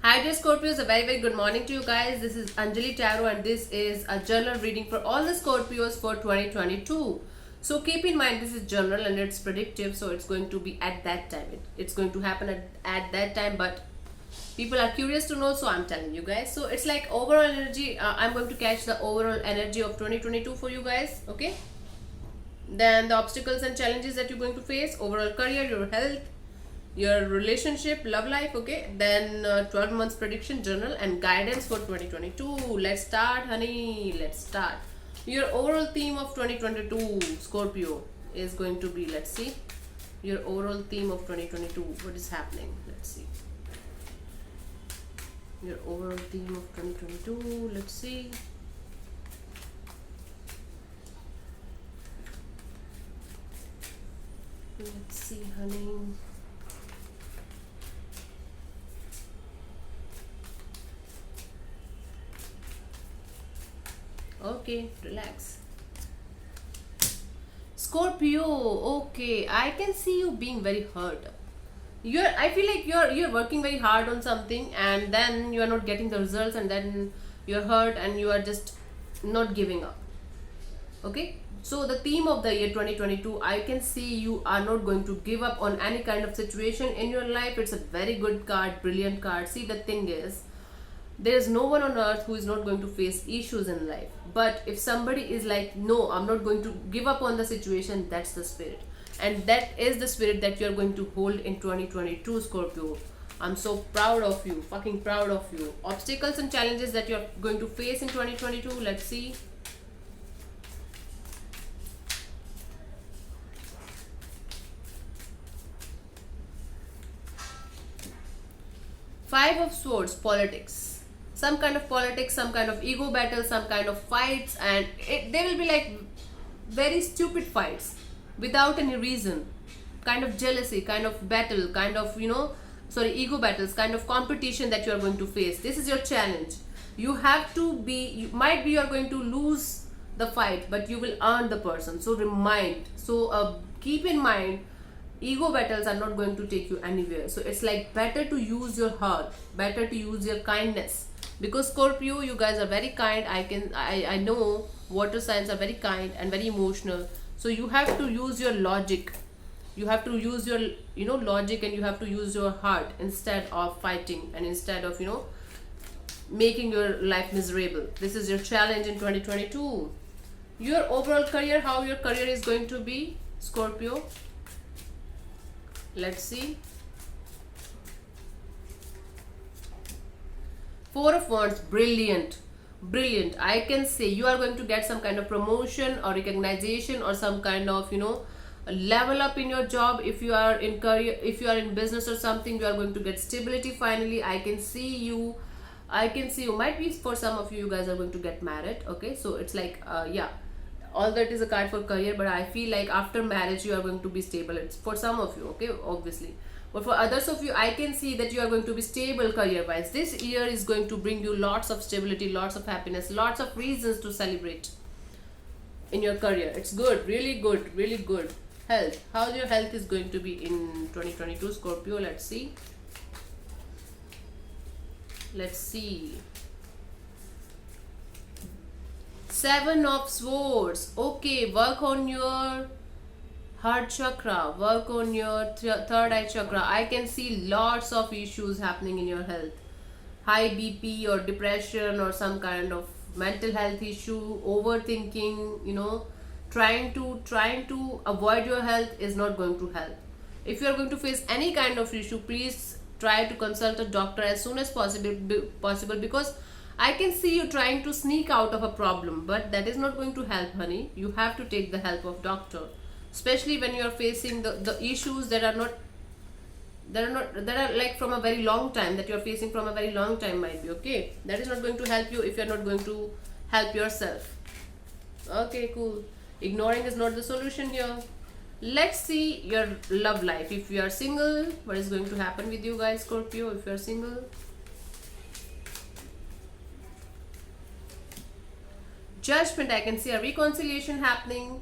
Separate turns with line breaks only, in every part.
Hi dear Scorpios, a very good morning to you guys. This is Anjali Tarot and this is a journal reading for all the Scorpios for 2022. So keep in mind this is journal and it's predictive, so it's going to be at that time. It's going to happen at that time, but people are curious to know, so I'm telling you guys. So it's like overall energy. I'm going to catch the overall energy of 2022 for you guys, okay? Then the obstacles and challenges that you're going to face, overall career, your health, your relationship, love life, okay? Then 12 months prediction journal and guidance for 2022. Let's start, honey. Let's start. Your overall theme of 2022, Scorpio, is going to be, let's see, your overall theme of 2022. What is happening? Let's see. Your overall theme of 2022. Let's see. Let's see, honey. Okay, relax. Scorpio, okay, I can see you being very hurt. I feel like you're working very hard on something and then you are not getting the results and then you're hurt and you are just not giving up. Okay? So the theme of the year 2022, I can see you are not going to give up on any kind of situation in your life. It's a very good card, brilliant card. See, the thing is, there is no one on earth who is not going to face issues in life, but if somebody is like, no, I'm not going to give up on the situation, that's the spirit, and that is the spirit that you're going to hold in 2022, Scorpio. I'm so proud of you, fucking proud of you. Obstacles and challenges that you're going to face in 2022, let's see. Five of Swords, politics. Some kind of politics, some kind of ego battle, some kind of fights, and they will be like very stupid fights without any reason. Kind of jealousy, kind of battle, kind of, ego battles, kind of competition that you are going to face. This is your challenge. You have to be, might be you are going to lose the fight, but you will earn the person. So keep in mind, ego battles are not going to take you anywhere. So it's like better to use your heart, better to use your kindness, because Scorpio, you guys are very kind. I know water signs are very kind and very emotional, so you have to use your logic, you have to use your logic, and you have to use your heart instead of fighting and instead of making your life miserable. This is your challenge in 2022. Your overall career, how your career is going to be, Scorpio, let's see. Four of Wands, brilliant. I can say you are going to get some kind of promotion or recognition or some kind of level up in your job. If you are in career, if you are in business or something, you are going to get stability finally. I can see you might be, for some of you, you guys are going to get married. Okay, so it's like yeah, all that is a card for career, but I feel like after marriage you are going to be stable. It's for some of you, okay, obviously, but for others of you, I can see that you are going to be stable career wise. This year is going to bring you lots of stability, lots of happiness, lots of reasons to celebrate in your career. It's good, really good. Health, how your health is going to be in 2022, Scorpio, let's see. Seven of Swords. Okay, work on your heart chakra, work on your third eye chakra. I can see lots of issues happening in your health. High BP or depression or some kind of mental health issue, overthinking, trying to avoid your health is not going to help. If you are going to face any kind of issue, please try to consult a doctor as soon as possible, because I can see you trying to sneak out of a problem, but that is not going to help, honey. You have to take the help of doctor, especially when you are facing the issues that are like from a very long time, that you are facing from a very long time, might be, okay. That is not going to help you if you are not going to help yourself. Okay, cool. Ignoring is not the solution here. Let's see your love life. If you are single, what is going to happen with you guys, Scorpio, if you are single? Judgment, I can see a reconciliation happening.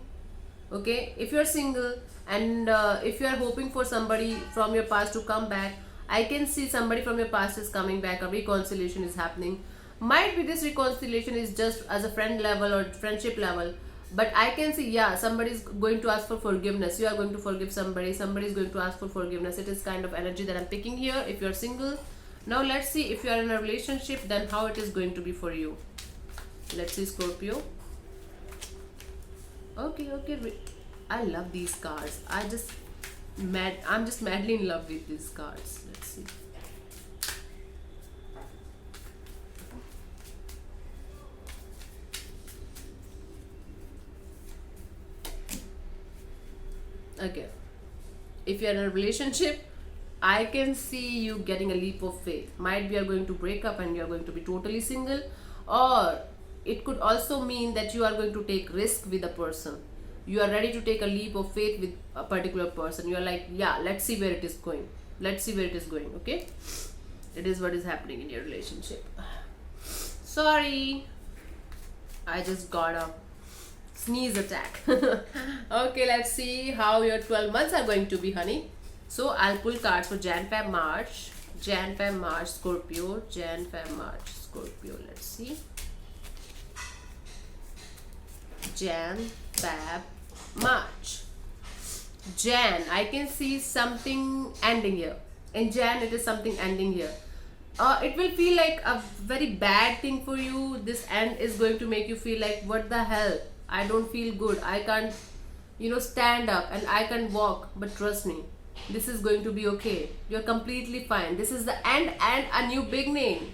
Okay, if you're single and if you are hoping for somebody from your past to come back, I can see somebody from your past is coming back, a reconciliation is happening. Might be this reconciliation is just as a friend level or friendship level, but I can see, yeah, somebody is going to ask for forgiveness. You are going to forgive somebody, somebody is going to ask for forgiveness. It is kind of energy that I'm picking here. If you're single, now let's see if you are in a relationship, then how it is going to be for you. Let's see, Scorpio. Okay. I love these cards. I'm just madly in love with these cards. Let's see. Okay. If you're in a relationship, I can see you getting a leap of faith. Might be you're going to break up and you're going to be totally single, or it could also mean that you are going to take risk with a person. You are ready to take a leap of faith with a particular person. You are like, yeah, let's see where it is going. Let's see where it is going. Okay, it is what is happening in your relationship. Sorry, I just got a sneeze attack. Okay, let's see how your 12 months are going to be, honey. So I'll pull cards for Jan, Feb, March. Jan, Feb, March, Scorpio. Jan, Feb, March, Scorpio. Let's see. Jan, Feb, March. Jan, I can see something ending here. In Jan, it is something ending here. It will feel like a very bad thing for you. This end is going to make you feel like, what the hell? I don't feel good. I can't, stand up and I can walk. But trust me, this is going to be okay. You're completely fine. This is the end and a new beginning.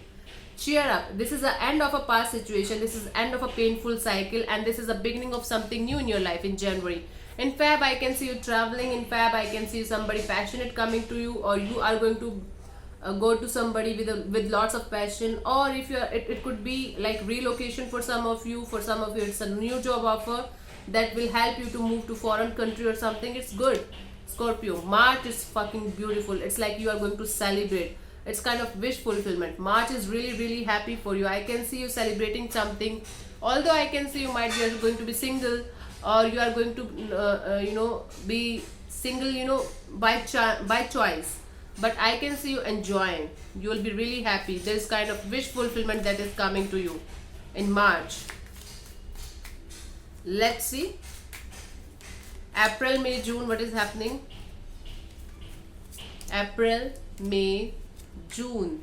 Cheer up. This is the end of a past situation. This is the end of a painful cycle, and this is the beginning of something new in your life in January. In Feb, I can see you traveling. In Feb, I can see somebody passionate coming to you, or you are going to go to somebody with lots of passion. Or if you're, it could be like relocation for some of you. For some of you, it's a new job offer that will help you to move to foreign country or something. It's good. Scorpio, March is fucking beautiful. It's like you are going to celebrate. It's kind of wish fulfillment. March is really happy for you. I can see you celebrating something. Although I can see you might be going to be single, or you are going to be single by choice. But I can see you enjoying. You will be really happy. There is kind of wish fulfillment that is coming to you in March. Let's see. April, May, June, what is happening? April, May, June.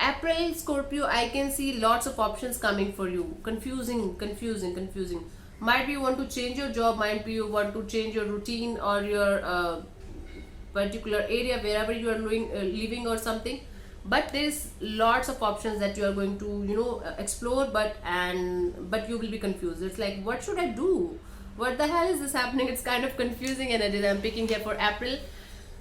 April, Scorpio, I can see lots of options coming for you. Confusing. Might be you want to change your job, might be you want to change your routine or your particular area wherever you are living or something. But there's lots of options that you are going to explore, but you will be confused. It's like, what should I do? What the hell is this happening? It's kind of confusing energy I'm picking here for April.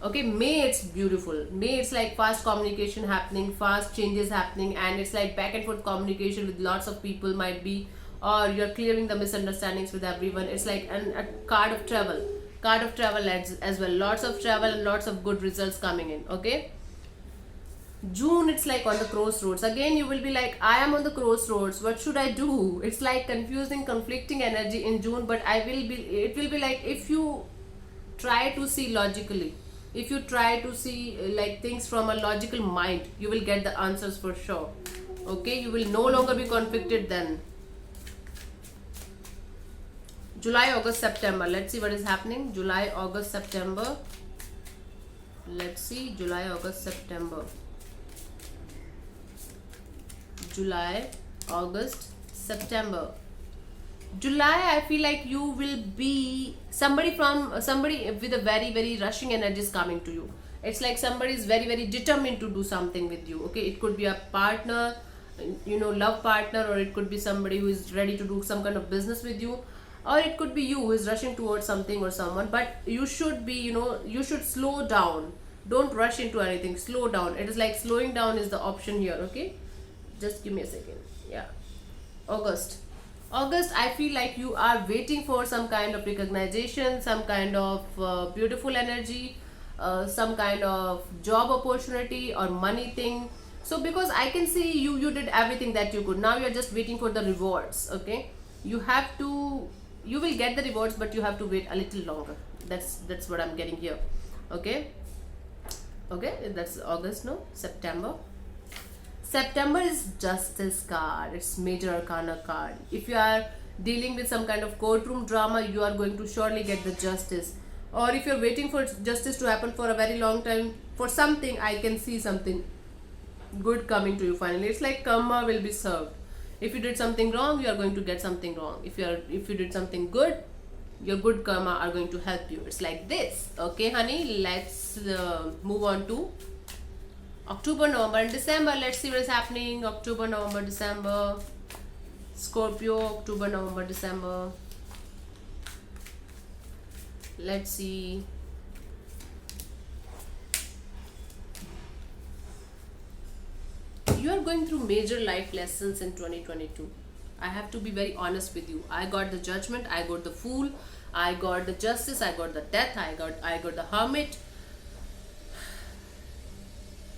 Okay, May, it's beautiful. May, it's like fast communication happening, fast changes happening, and it's like back and forth communication with lots of people might be, or you're clearing the misunderstandings with everyone. It's like a card of travel as well. Lots of travel and lots of good results coming in. Okay, June, it's like on the crossroads. Again, you will be like, I am on the crossroads. What should I do? It's like confusing, conflicting energy in June, but it will be like, if you try to see logically, if you try to see like things from a logical mind, you will get the answers for sure. Okay, you will no longer be conflicted then. July, August, September. Let's see what is happening. July, August, September. Let's see. July, August, September. July, August, September. July, I feel like you will be somebody with a very rushing energy is coming to you. It's like somebody is very determined to do something with you. Okay, it could be a partner, love partner, or it could be somebody who is ready to do some kind of business with you, or it could be you who is rushing towards something or someone. But you should be, you should slow down. Don't rush into anything. Slow down. It is like slowing down is the option here. Okay, just give me a second. Yeah, August, I feel like you are waiting for some kind of recognition, some kind of beautiful energy, some kind of job opportunity or money thing. So because I can see you did everything that you could. Now you're just waiting for the rewards. Okay, you will get the rewards, but you have to wait a little longer. That's what I'm getting here. Okay, Okay, that's August, no? September. September is Justice card. It's Major Arcana card. If you are dealing with some kind of courtroom drama, you are going to surely get the justice. Or if you're waiting for justice to happen for a very long time for something, I can see something good coming to you finally. It's like karma will be served. If you did something wrong, you are going to get something wrong. If you did something good, your good karma are going to help you. It's like this. Okay, honey, let's move on to October, November, and December. Let's see what is happening. October, November, December. Scorpio, October, November, December. Let's see. You are going through major life lessons in 2022. I have to be very honest with you. I got the Judgment, I got the Fool, I got the Justice, I got the Death, I got the Hermit.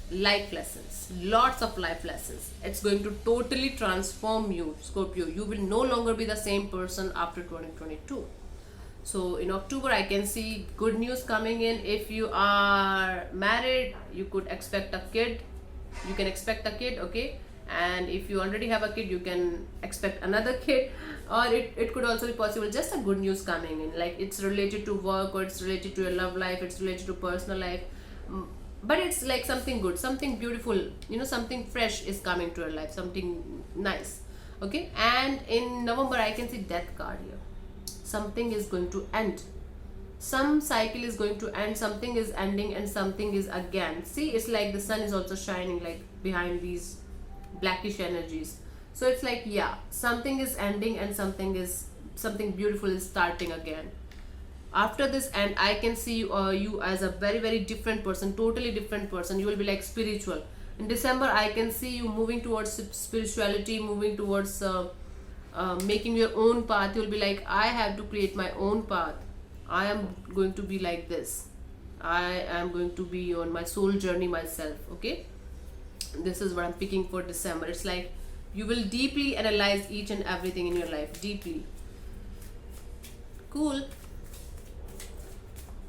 Life lessons, lots of life lessons. It's going to totally transform you, Scorpio. You will no longer be the same person after 2022. So in October, I can see good news coming in. If you are married, you could expect a kid. You can expect a kid, okay? And if you already have a kid, you can expect another kid. Or it could also be possible just a good news coming in, like it's related to work, or it's related to your love life, it's related to personal life. But it's like something good, something beautiful, something fresh is coming to your life, something nice. Okay, and in November, I can see Death card here. Something is going to end, some cycle is going to end, something is ending, and something is again. See, it's like the sun is also shining like behind these blackish energies. So it's like, yeah, something is ending and something beautiful is starting again. After this, and I can see you as a very very different person, totally different person. You will be like spiritual. In December, I can see you moving towards spirituality, moving towards making your own path. You will be like, I have to create my own path. I am going to be like this. I am going to be on my soul journey myself. Okay, this is what I'm picking for December. It's like you will deeply analyze each and everything in your life, deeply. Cool.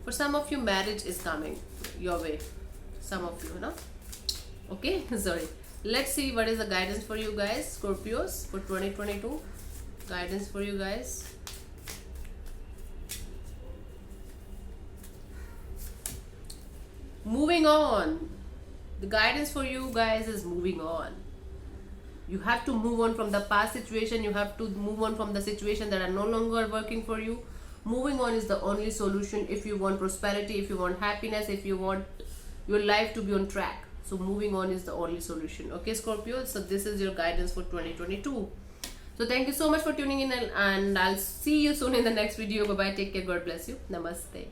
For some of you, marriage is coming your way. Some of you, no? Okay, sorry. Let's see what is the guidance for you guys, Scorpios, for 2022. Guidance for you guys. Moving on. The guidance for you guys is moving on. You have to move on from the past situation. You have to move on from the situation that are no longer working for you. Moving on is the only solution if you want prosperity, if you want happiness, if you want your life to be on track. So moving on is the only solution. Okay, Scorpio, so this is your guidance for 2022. So thank you so much for tuning in, and I'll see you soon in the next video. Bye bye, take care, God bless you, namaste.